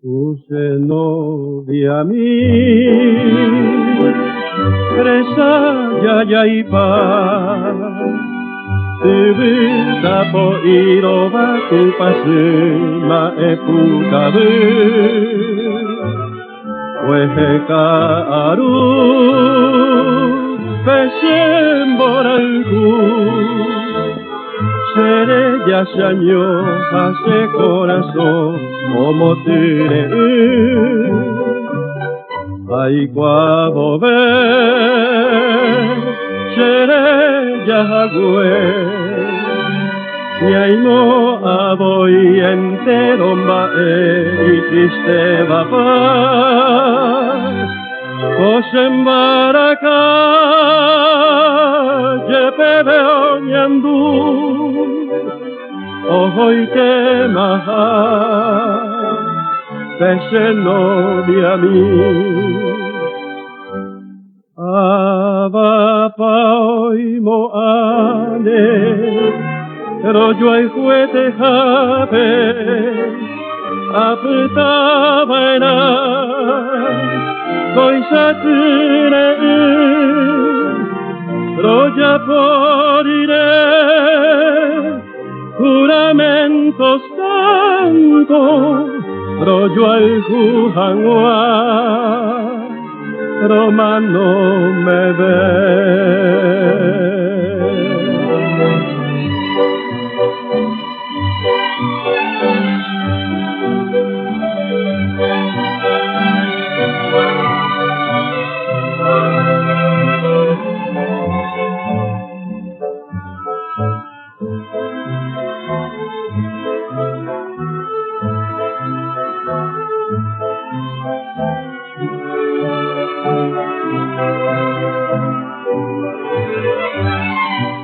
Use novia mi, presa ya y pa, tiba po iroba ku pasema epukabu, weheka aru pesemboranku. Seré ya año hace corazón como tire ay cuavo ve seré ya agüe y ay no aboy entero y triste papá os embaracá ye pebeo ñandú hoy te maha pese novia mi aba paoi mo ane rojo ay juete jabe apretaba en coisatune roja por iré juramentos tanto rollo al jujanua romano me ve.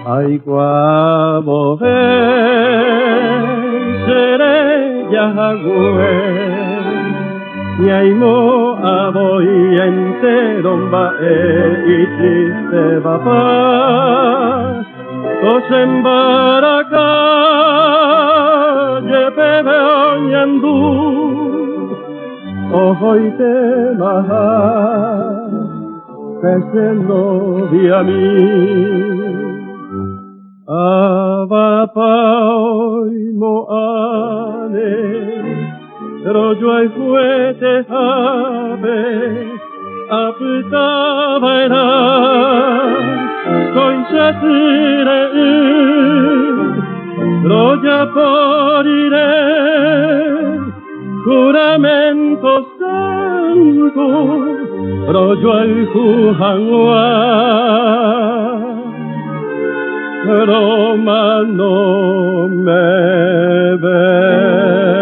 Ay cuavo seré ya agüe y ay mo aboy entero y triste papá os embaracá ye pebeo ñandú hoy te maha pese novia mi aba paoi mo ane rojo ay fuete habe apitava era coincetire roja por iré juramentos tanto rojo al jujanua romano me ve.